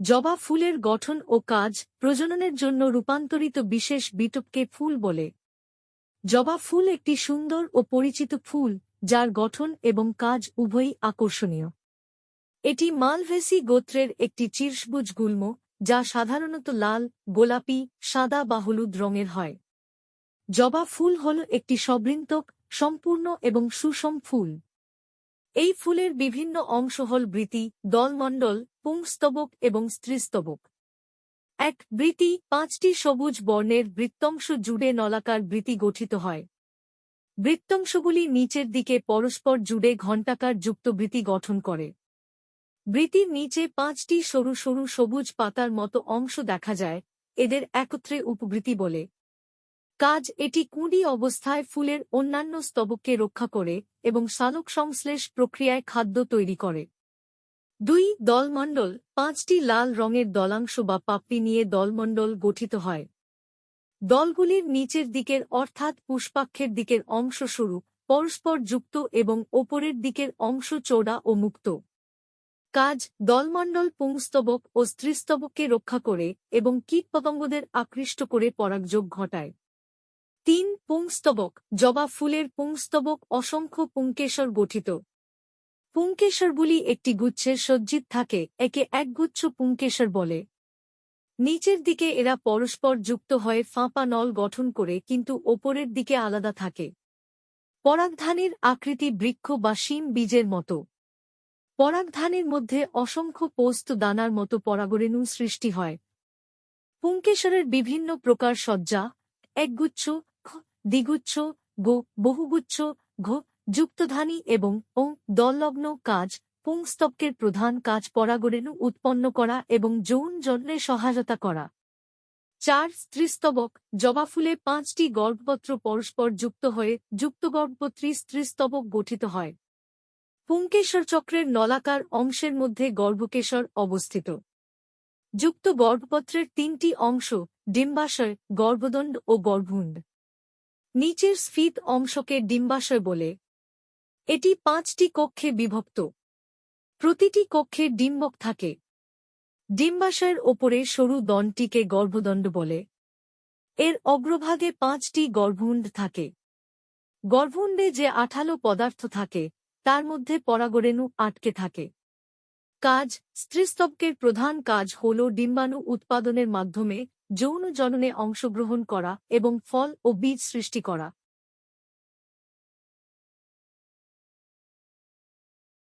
জবা ফুলের গঠন ও কাজ প্রজননের জন্য রূপান্তরিত বিশেষ বিটপকে ফুল বলে। জবা ফুল একটি সুন্দর ও পরিচিত ফুল যার গঠন এবং কাজ উভয়ই আকর্ষণীয়। এটি মালভেসি গোত্রের একটি চিরসবুজ গুল্ম, যা সাধারণত লাল, গোলাপি, সাদা বা হলুদ রঙের হয়। জবা ফুল হল একটি সবৃন্তক, সম্পূর্ণ এবং সুষম ফুল। এই ফুলের বিভিন্ন অংশ হল বৃতি, দলমণ্ডল, পুংস্তবক এবং স্ত্রীস্তবক। এক বৃতি 5টি সবুজ বর্ণের বৃত্তংশ জুড়ে নলাকার বৃতি গঠিত হয়। বৃত্তংশগুলি নিচের দিকে পরস্পর জুড়ে ঘণ্টাকার যুক্ত বৃতি গঠন করে। বৃতির নিচে 5টি সরু সরু সবুজ পাতার মতো অংশ দেখা যায়, এদের একত্রে উপবৃতি বলে। কাজ এটি কুঁড়ি অবস্থায় ফুলের অন্যান্য স্তবককে রক্ষা করে এবং সালোক সংশ্লেষ প্রক্রিয়ায় খাদ্য তৈরি করে। 2. দলমণ্ডল 5টি লাল রঙের দলাংশ বা পাপড়ি নিয়ে দলমণ্ডল গঠিত হয়। দলগুলির নিচের দিকের অর্থাৎ পুষ্পাক্ষের দিকের অংশ সরু, পরস্পর যুক্ত এবং ওপরের দিকের অংশ চওড়া ও মুক্ত। কাজ দলমণ্ডল পুংস্তবক ও স্ত্রীস্তবককে রক্ষা করে এবং কীটপতঙ্গদের আকৃষ্ট করে পরাগযোগ ঘটায়। 3. পুংস্তবক জবা ফুলের পুংস্তবক অসংখ্য পুংকেশর গঠিত। পুংকেশরগুলি একটি গুচ্ছে সজ্জিত থাকে, একে একগুচ্ছ পুংকেশর বলে। নিচের দিকে এরা পরস্পর যুক্ত হয়ে ফাঁপা নল গঠন করে কিন্তু ওপরের দিকে আলাদা থাকে। পরাগধানীর আকৃতি বৃক্ষ বা শিম বীজের মতো। পরাগধানীর মধ্যে অসংখ্য পোস্ত দানার মতো পরাগরেণু সৃষ্টি হয়। পুংকেশরের বিভিন্ন প্রকার সজ্জা: একগুচ্ছ, দ্বিগুচ্ছ, বহুগুচ্ছ, যুক্তধানী এবং দললগ্ন। কাজ পুংস্তবকের প্রধান কাজ পরাগরেণু উৎপন্ন করা এবং যৌন জন্মে সহায়তা করা। 4. স্ত্রীস্তবক জবা ফুলে 5টি গর্ভপত্র পরস্পর যুক্ত হয়ে যুক্তগর্ভপত্রী স্ত্রীস্তবক গঠিত হয়। পুংকেশর চক্রের নলাকার অংশের মধ্যে গর্ভকেশর অবস্থিত। যুক্ত গর্ভপত্রের 3টি অংশ ডিম্বাশয়, গর্ভদণ্ড ও গর্ভুণ্ড। নিচের স্ফীত অংশকে ডিম্বাশয় বলে। এটি 5টি কক্ষে বিভক্ত। প্রতিটি কক্ষে ডিম্বক থাকে। ডিম্বাশয়ের ওপরে সরু দণ্ডটিকে গর্ভদণ্ড বলে। এর অগ্রভাগে 5টি গর্ভুণ্ড থাকে। গর্ভুণ্ডে যে আঠালো পদার্থ থাকে তার মধ্যে পরাগরেণু আটকে থাকে। কাজ স্ত্রীস্তবকের প্রধান কাজ হল ডিম্বাণু উৎপাদনের মাধ্যমে যৌন জননে অংশগ্রহণ করা এবং ফল ও বীজ সৃষ্টি করা।